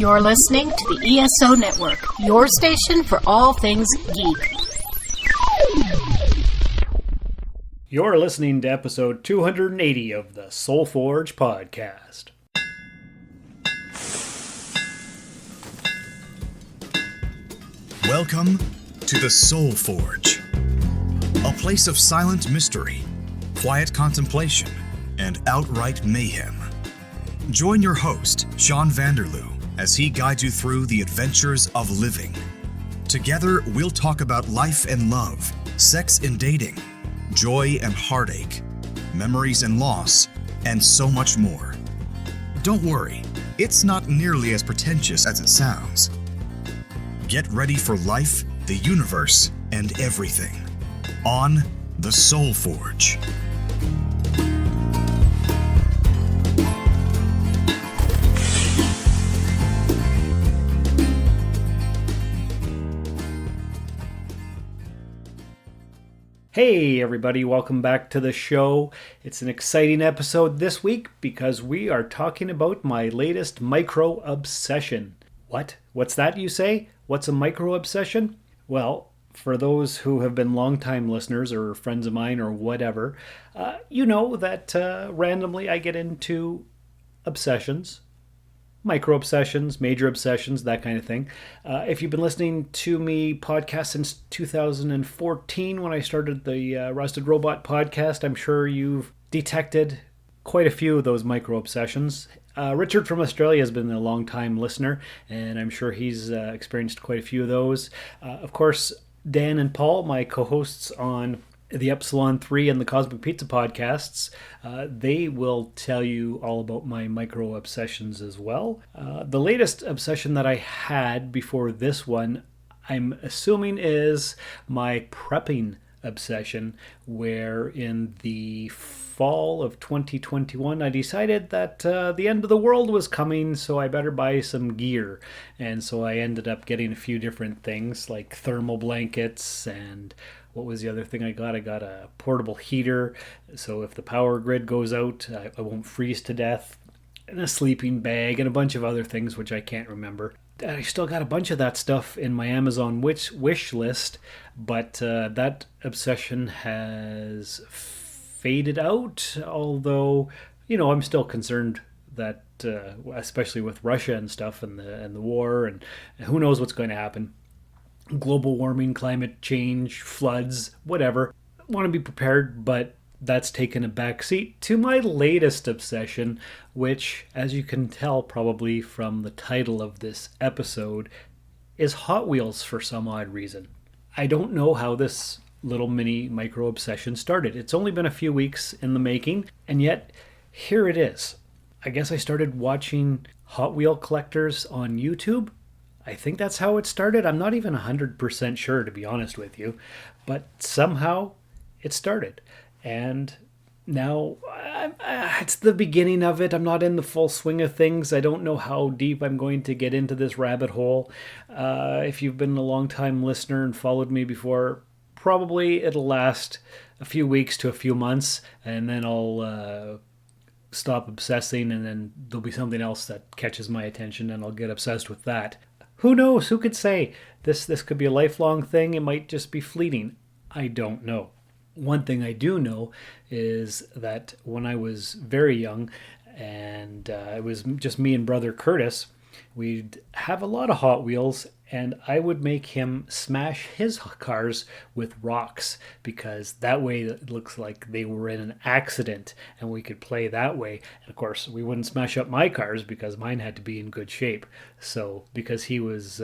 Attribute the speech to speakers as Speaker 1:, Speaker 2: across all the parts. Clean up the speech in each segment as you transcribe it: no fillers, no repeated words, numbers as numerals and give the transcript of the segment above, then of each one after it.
Speaker 1: You're listening to the ESO Network, your station for all things geek.
Speaker 2: You're listening to episode 280 of the Soul Forge podcast.
Speaker 3: Welcome to the Soul Forge, a place of silent mystery, quiet contemplation, and outright mayhem. Join your host, Sean Vanderloo, as he guides you through the adventures of living. Together, we'll talk about life and love, sex and dating, joy and heartache, memories and loss, and so much more. Don't worry, it's not nearly as pretentious as it sounds. Get ready for life, the universe, and everything on the Soul Forge.
Speaker 2: Hey everybody, welcome back to the show. It's an exciting episode this week because we are talking about my latest micro obsession. What? What's that, you say? What's a micro obsession? Well, for those who have been longtime listeners or friends of mine or whatever, you know that randomly I get into obsessions. Micro obsessions, major obsessions, that kind of thing. If you've been listening to me podcast since 2014 when I started the Rusted Robot podcast, I'm sure you've detected quite a few of those micro obsessions. Richard from Australia has been a long-time listener, and I'm sure he's experienced quite a few of those. Of course, Dan and Paul, my co-hosts on the Epsilon 3 and the Cosmic Pizza podcasts, they will tell you all about my micro obsessions as well. The latest obsession that I had before this one, I'm assuming, is my prepping obsession, where in the fall of 2021 I decided that the end of the world was coming, so I better buy some gear. And so I ended up getting a few different things like thermal blankets, and what was the other thing I got? I got a portable heater, so if the power grid goes out, I won't freeze to death, and a sleeping bag, and a bunch of other things which I can't remember. I still got a bunch of that stuff in my Amazon wish list, but that obsession has faded out, although, you know, I'm still concerned that, especially with Russia and stuff, and the war, and who knows what's going to happen. Global warming, climate change, floods, whatever. I want to be prepared, but that's taken a backseat to my latest obsession, which, as you can tell probably from the title of this episode, is Hot Wheels for some odd reason. I don't know how this little mini micro obsession started. It's only been a few weeks in the making, and yet here it is. I guess I started watching Hot Wheel collectors on YouTube. I think that's how it started. I'm not even 100% sure, to be honest with you, but somehow it started. And now it's the beginning of it. I'm not in the full swing of things. I don't know how deep I'm going to get into this rabbit hole. If you've been a long-time listener and followed me before, probably it'll last a few weeks to a few months, and then I'll stop obsessing, and then there'll be something else that catches my attention, and I'll get obsessed with that. Who knows? Who could say? This could be a lifelong thing. It might just be fleeting. I don't know. One thing I do know is that when I was very young, and it was just me and brother Curtis, we'd have a lot of Hot Wheels, and I would make him smash his cars with rocks, because that way it looks like they were in an accident, and we could play that way. And of course, we wouldn't smash up my cars because mine had to be in good shape. So because he was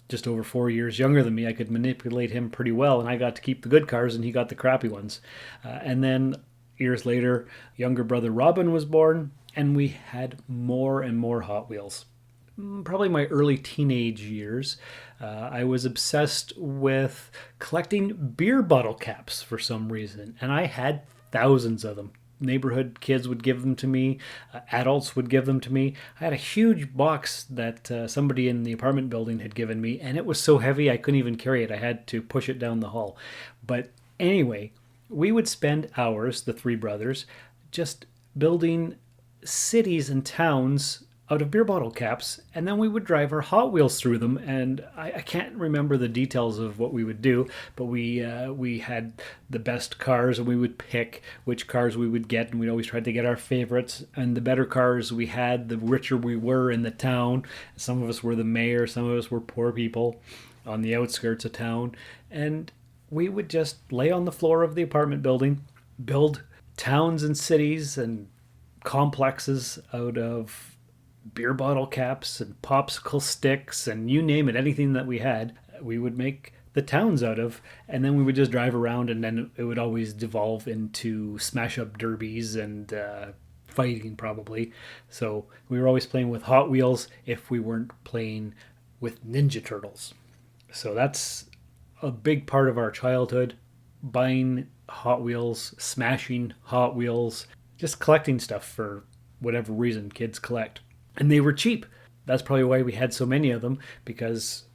Speaker 2: just over 4 years younger than me, I could manipulate him pretty well, and I got to keep the good cars and he got the crappy ones. And then years later, younger brother Robin was born, and we had more and more Hot Wheels. Probably my early teenage years, I was obsessed with collecting beer bottle caps for some reason, and I had thousands of them. Neighborhood kids would give them to me, adults would give them to me. I had a huge box that somebody in the apartment building had given me, and it was so heavy I couldn't even carry it. I had to push it down the hall. But anyway, we would spend hours, the three brothers, just building cities and towns out of beer bottle caps, and then we would drive our Hot Wheels through them. And I can't remember the details of what we would do, but we had the best cars, and we would pick which cars we would get, and we always tried to get our favorites. And the better cars we had, the richer we were in the town. Some of us were the mayor, some of us were poor people on the outskirts of town, and we would just lay on the floor of the apartment building, build towns and cities and complexes out of beer bottle caps and popsicle sticks and you name it, anything that we had, we would make the towns out of, and then we would just drive around, and then it would always devolve into smash up derbies and fighting probably. So we were always playing with Hot Wheels if we weren't playing with Ninja Turtles. So that's a big part of our childhood, buying Hot Wheels, smashing Hot Wheels, just collecting stuff for whatever reason kids collect. And they were cheap. That's probably why we had so many of them, because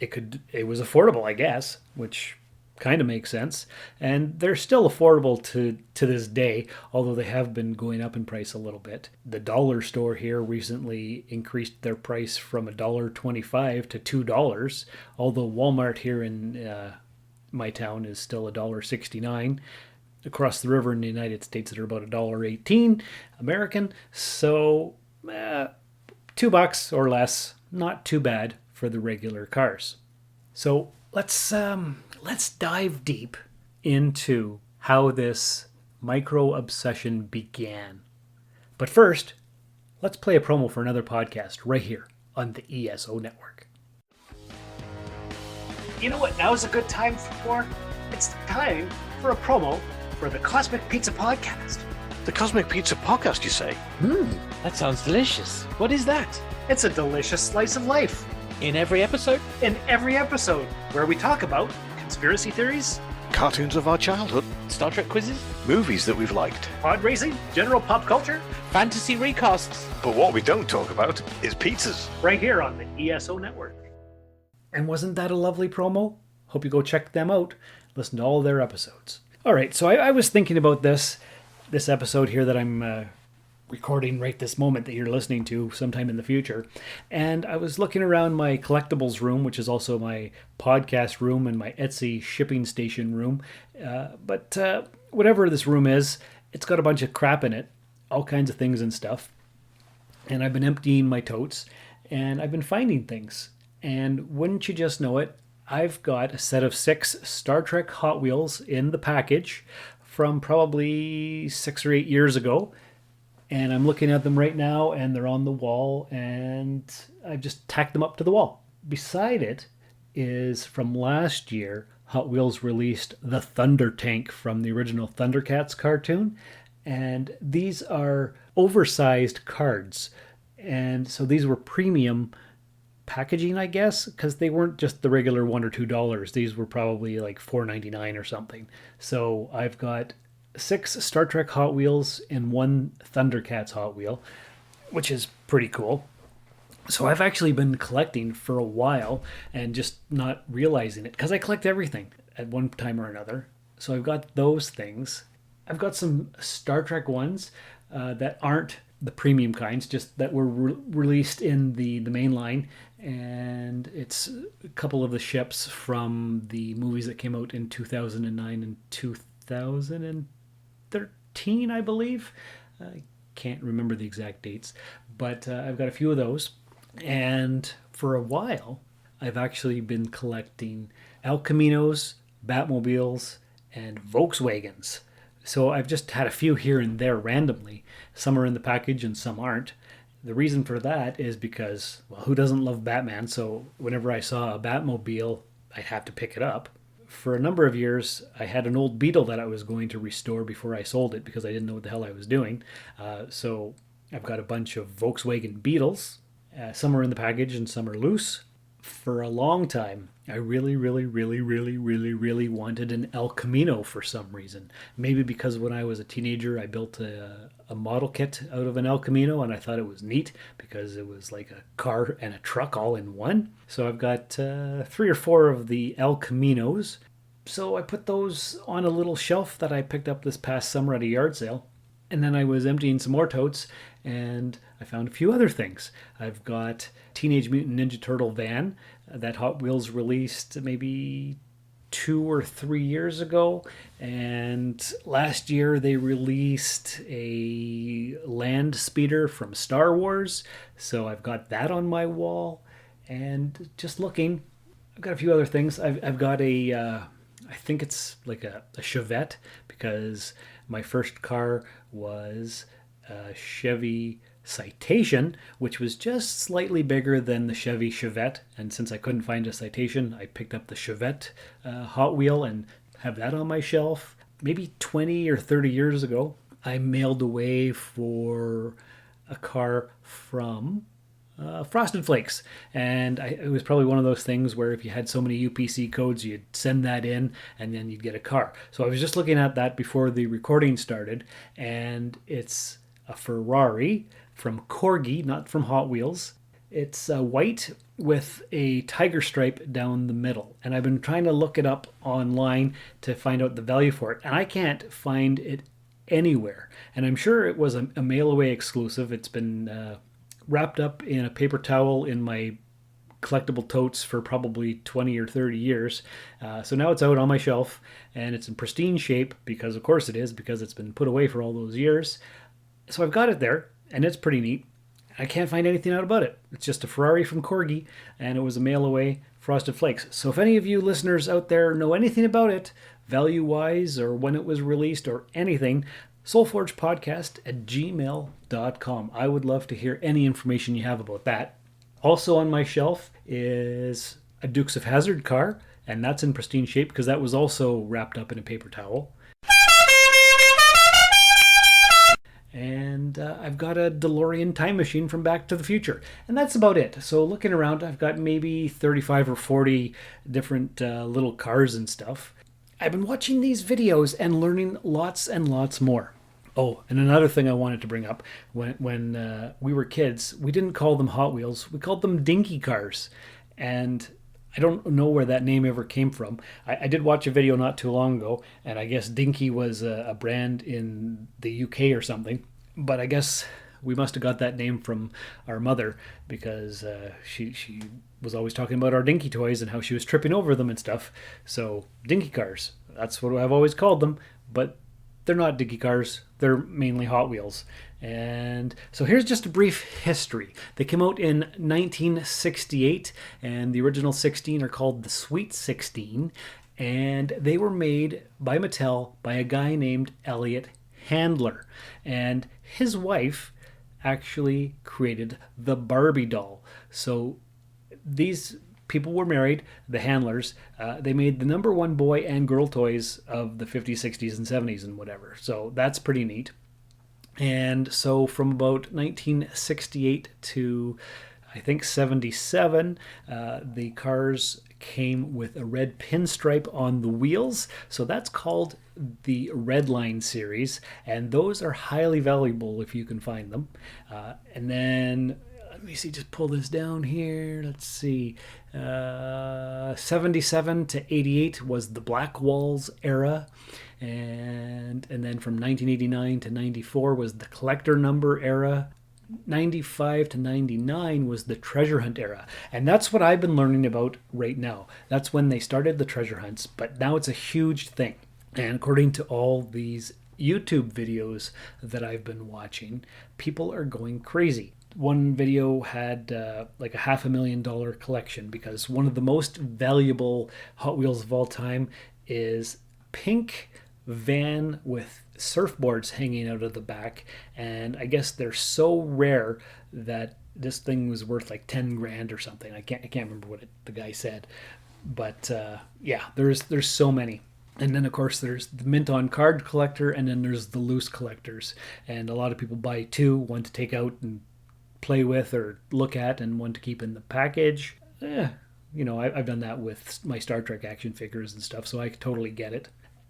Speaker 2: it was affordable, I guess, which kind of makes sense. And they're still affordable to this day, although they have been going up in price a little bit. The dollar store here recently increased their price from $1.25 to $2, although Walmart here in my town is still $1.69. Across the river in the United States, they're about $1.18 American. So $2 or less, not too bad for the regular cars. So let's dive deep into how this micro obsession began. But first, let's play a promo for another podcast right here on the ESO Network.
Speaker 4: You know what now's a good time for? It's time for a promo for the Cosmic Pizza Podcast.
Speaker 5: The Cosmic Pizza Podcast, you say?
Speaker 6: That sounds delicious. What is that?
Speaker 4: It's a delicious slice of life.
Speaker 6: In every episode?
Speaker 4: In every episode, where we talk about conspiracy theories,
Speaker 5: Cartoons of our childhood,
Speaker 6: Star Trek quizzes?
Speaker 5: movies that we've liked.
Speaker 4: pod racing, general pop culture,
Speaker 6: Fantasy recasts?
Speaker 5: But what we don't talk about is pizzas.
Speaker 4: right here on the ESO Network.
Speaker 2: And wasn't that a lovely promo? Hope you go check them out. Listen to all their episodes. All right, so I was thinking about this episode here that I'm recording right this moment that you're listening to sometime in the future. And I was looking around my collectibles room, which is also my podcast room and my Etsy shipping station room. But whatever this room is, it's got a bunch of crap in it, all kinds of things and stuff. And I've been emptying my totes, and I've been finding things. And wouldn't you just know it, I've got a set of 6 Star Trek Hot Wheels in the package from probably 6 or 8 years ago. And I'm looking at them right now, and they're on the wall, and I've just tacked them up to the wall. Beside it is, from last year, Hot Wheels released the Thunder Tank from the original Thundercats cartoon. And these are oversized cards. And so these were premium packaging, I guess, because they weren't just the regular $1 or $2. These were probably like $4.99 or something. So I've got 6 Star Trek Hot Wheels and 1 Thundercats Hot Wheel, which is pretty cool. So I've actually been collecting for a while and just not realizing it, because I collect everything at one time or another. So I've got those things. I've got some Star Trek ones that aren't the premium kinds, just that were released in the main line. And it's a couple of the ships from the movies that came out in 2009 and 2013, I believe. I can't remember the exact dates, but I've got a few of those. And for a while, I've actually been collecting El Caminos, Batmobiles, and Volkswagens. So I've just had a few here and there randomly. Some are in the package and some aren't. The reason for that is because, well, who doesn't love Batman? So whenever I saw a Batmobile, I'd have to pick it up. For a number of years, I had an old Beetle that I was going to restore before I sold it because I didn't know what the hell I was doing. So I've got a bunch of Volkswagen Beetles. Some are in the package and some are loose. For a long time, I really wanted an El Camino for some reason. Maybe because when I was a teenager, I built a model kit out of an El Camino, and I thought it was neat because it was like a car and a truck all in one. So I've got 3 or 4 of the El Caminos. So I put those on a little shelf that I picked up this past summer at a yard sale. And then I was emptying some more totes, and I found a few other things. I've got Teenage Mutant Ninja Turtle van that Hot Wheels released maybe 2 or 3 years ago, and last year they released a land speeder from Star Wars, so I've got that on my wall. And just looking, I've got a few other things. I've got I think it's like a Chevette, because my first car was a Chevy Citation, which was just slightly bigger than the Chevy Chevette. And since I couldn't find a Citation, I picked up the Chevette Hot Wheel and have that on my shelf. Maybe 20 or 30 years ago, I mailed away for a car from Frosted Flakes, and it was probably one of those things where if you had so many UPC codes, you'd send that in and then you'd get a car. So I was just looking at that before the recording started, and it's a Ferrari from Corgi, not from Hot Wheels. It's white with a tiger stripe down the middle, and I've been trying to look it up online to find out the value for it, and I can't find it anywhere. And I'm sure it was a mail-away exclusive. It's been wrapped up in a paper towel in my collectible totes for probably 20 or 30 years. So now it's out on my shelf, and it's in pristine shape, because of course it is, because it's been put away for all those years. So I've got it there, and it's pretty neat. I can't find anything out about it. It's just a Ferrari from Corgi, and it was a mail-away Frosted Flakes. So if any of you listeners out there know anything about it, value-wise, or when it was released, or anything, soulforgepodcast@gmail.com. I would love to hear any information you have about that. Also on my shelf is a Dukes of Hazzard car, and that's in pristine shape because that was also wrapped up in a paper towel. And I've got a DeLorean time machine from Back to the Future. And that's about it. So looking around, I've got maybe 35 or 40 different little cars and stuff. I've been watching these videos and learning lots and lots more. Oh, and another thing I wanted to bring up. When we were kids, we didn't call them Hot Wheels. We called them Dinky Cars. And I don't know where that name ever came from. I did watch a video not too long ago, and I guess Dinky was a brand in the UK or something. But I guess we must have got that name from our mother, because she was always talking about our Dinky toys and how she was tripping over them and stuff. So Dinky Cars, that's what I've always called them. But they're not Dinky Cars. They're mainly Hot Wheels. And so here's just a brief history. They came out in 1968, and the original 16 are called the Sweet 16, and they were made by Mattel by a guy named Elliot Handler. And his wife actually created the Barbie doll. So these people were married, the Handlers. They made the number one boy and girl toys of the 50s, 60s, and 70s and whatever. So that's pretty neat. And so from about 1968 to, I think, 77, the cars came with a red pinstripe on the wheels. So that's called the Red Line series. And those are highly valuable if you can find them. And then, let me see, just pull this down here. Let's see. 77 to 88 was the Black Walls era. And then from 1989 to 94 was the collector number era. 95 to 99 was the treasure hunt era. And that's what I've been learning about right now. That's when they started the treasure hunts, but now it's a huge thing. And according to all these YouTube videos that I've been watching, people are going crazy. One video had like a $500,000 collection, because one of the most valuable Hot Wheels of all time is pink van with surfboards hanging out of the back, and I guess they're so rare that this thing was worth like 10 grand or something. I can't remember what the guy said, but yeah, there's so many. And then of course there's the mint on card collector, and then there's the loose collectors, and a lot of people buy two, one to take out and play with or look at, and one to keep in the package. You know, I've done that with my Star Trek action figures and stuff, so I totally get it.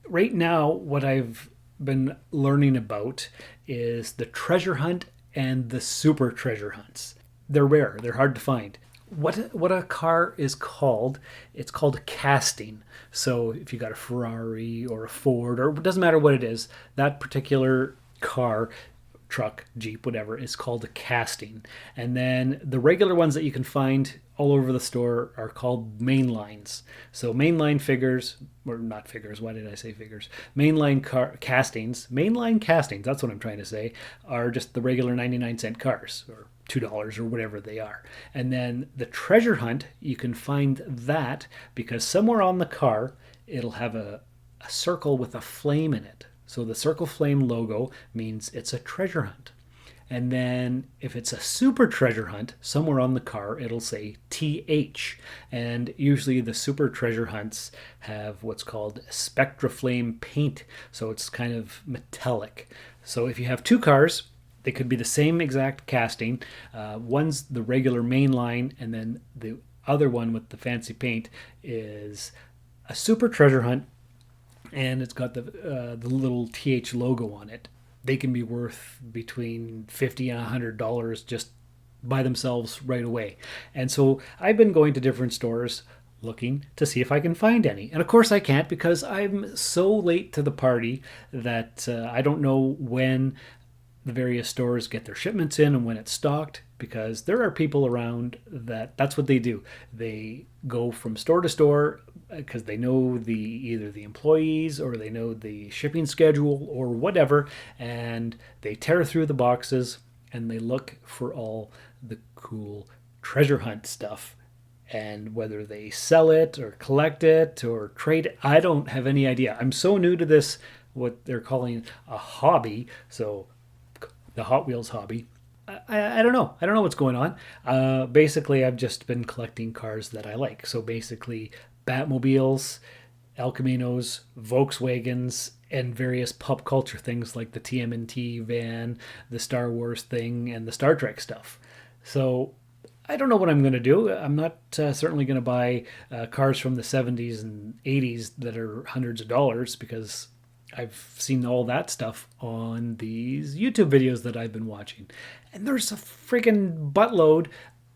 Speaker 2: Right now, what I've been learning about is the treasure hunt and the super treasure hunts. They're rare. They're hard to find. What a car is called, it's called casting. So if you got a Ferrari or a Ford, or it doesn't matter what it is, that particular car truck, Jeep, whatever, is called a casting. And then the regular ones that you can find all over the store are called mainlines. So mainline figures, or not figures, why did I say figures? Mainline castings, that's what I'm trying to say, are just the regular 99-cent cars, or $2 or whatever they are. And then the treasure hunt, you can find that because somewhere on the car, it'll have a circle with a flame in it. So the circle flame logo means it's a treasure hunt. And then if it's a super treasure hunt, somewhere on the car, it'll say TH. And usually the super treasure hunts have what's called SpectraFlame paint. So it's kind of metallic. So if you have two cars, they could be the same exact casting. One's the regular main line, and then the other one with the fancy paint is a super treasure hunt, and it's got the little TH logo on it. They can be worth between $50 and $100 just by themselves right away. And so I've been going to different stores looking to see if I can find any. And of course I can't because I'm so late to the party that I don't know when the various stores get their shipments in and when it's stocked, because there are people around that's what they do. They go from store to store because they know either the employees or they know the shipping schedule or whatever, and they tear through the boxes and they look for all the cool treasure hunt stuff. And whether they sell it or collect it or trade it, I don't have any idea. I'm so new to this, what they're calling a hobby, so the Hot Wheels hobby. I don't know. I don't know what's going on. Basically, I've just been collecting cars that I like. So basically, Batmobiles, El Caminos, Volkswagens, and various pop culture things like the TMNT van, the Star Wars thing, and the Star Trek stuff. So I don't know what I'm going to do. I'm not certainly going to buy cars from the 70s and 80s that are hundreds of dollars, because I've seen all that stuff on these YouTube videos that I've been watching. And there's a freaking buttload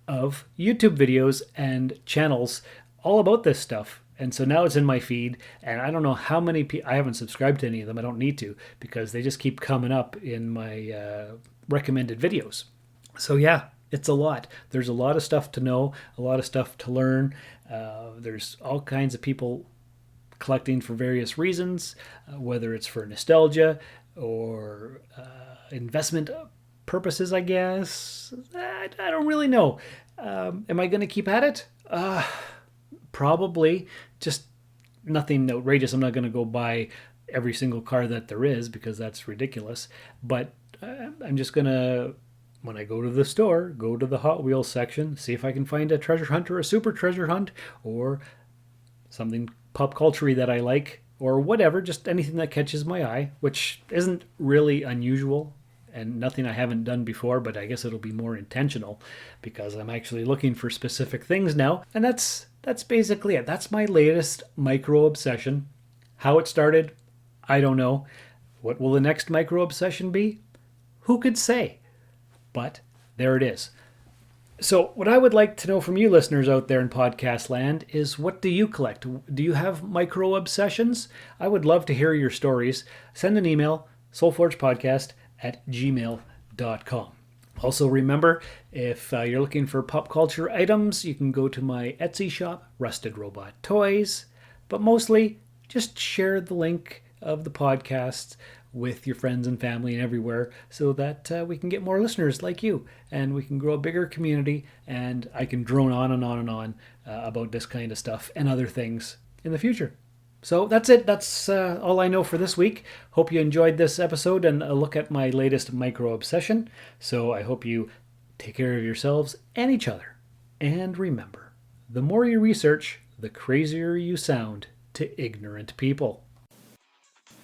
Speaker 2: of YouTube videos and channels all about this stuff. And so now it's in my feed, and I don't know how many people, I haven't subscribed to any of them, I don't need to, because they just keep coming up in my recommended videos. So yeah, it's a lot. There's a lot of stuff to know, a lot of stuff to learn. There's all kinds of people collecting for various reasons, whether it's for nostalgia or investment purposes, I guess. I don't really know. Am I going to keep at it? Probably. Just nothing outrageous. I'm not going to go buy every single car that there is, because that's ridiculous. But I'm just going to, when I go to the store, go to the Hot Wheels section, see if I can find a treasure hunt or a super treasure hunt or something pop culture that I like, or whatever, just anything that catches my eye, which isn't really unusual and nothing I haven't done before, but I guess it'll be more intentional because I'm actually looking for specific things now. And that's basically it. That's my latest micro obsession. How it started, I don't know. What will the next micro obsession be? Who could say? But there it is. So what I would like to know from you listeners out there in podcast land is, what do you collect? Do you have micro obsessions? I would love to hear your stories. Send an email, soulforgepodcast@gmail.com. Also remember, if you're looking for pop culture items, you can go to my Etsy shop, Rusted Robot Toys. But mostly, just share the link of the podcast with your friends and family and everywhere, so that we can get more listeners like you, and we can grow a bigger community, and I can drone on and on and on about this kind of stuff and other things in the future. So that's it. That's all I know for this week. Hope you enjoyed this episode and a look at my latest micro obsession. So I hope you take care of yourselves and each other. And remember, the more you research, the crazier you sound to ignorant people.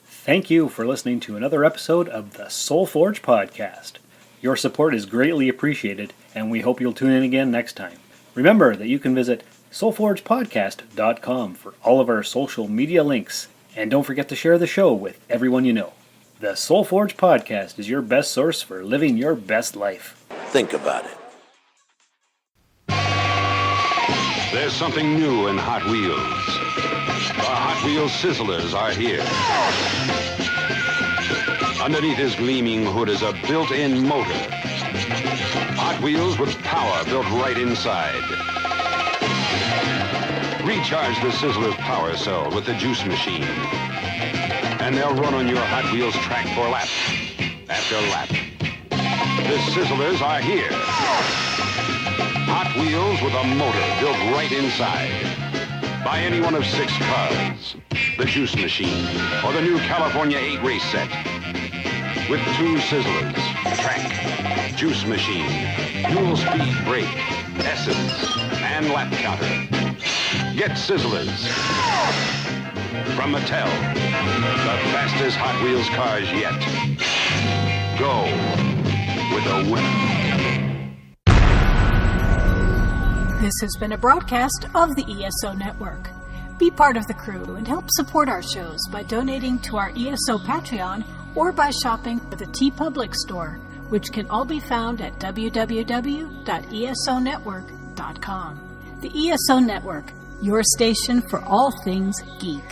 Speaker 2: Thank you for listening to another episode of the Soul Forge Podcast. Your support is greatly appreciated, and we hope you'll tune in again next time. Remember that you can visit soulforgepodcast.com for all of our social media links, and don't forget to share the show with everyone you know. The Soul Forge Podcast is your best source for living your best life.
Speaker 7: Think about it.
Speaker 8: There's something new in Hot Wheels. The Hot Wheels Sizzlers are here. Underneath his gleaming hood is a built-in motor. Hot Wheels with power built right inside. Recharge the Sizzler's power cell with the juice machine. And they'll run on your Hot Wheels track for lap after lap. The Sizzlers are here. Hot Wheels with a motor built right inside. Buy any one of 6 cars, the juice machine, or the new California 8 race set. With 2 Sizzlers, track, juice machine, dual speed brake, essence, and lap counter. Get Sizzlers. From Mattel, the fastest Hot Wheels cars yet. Go with a winner.
Speaker 1: This has been a broadcast of the ESO Network. Be part of the crew and help support our shows by donating to our ESO Patreon or by shopping at the TeePublic store, which can all be found at www.esonetwork.com. The ESO Network, your station for all things geek.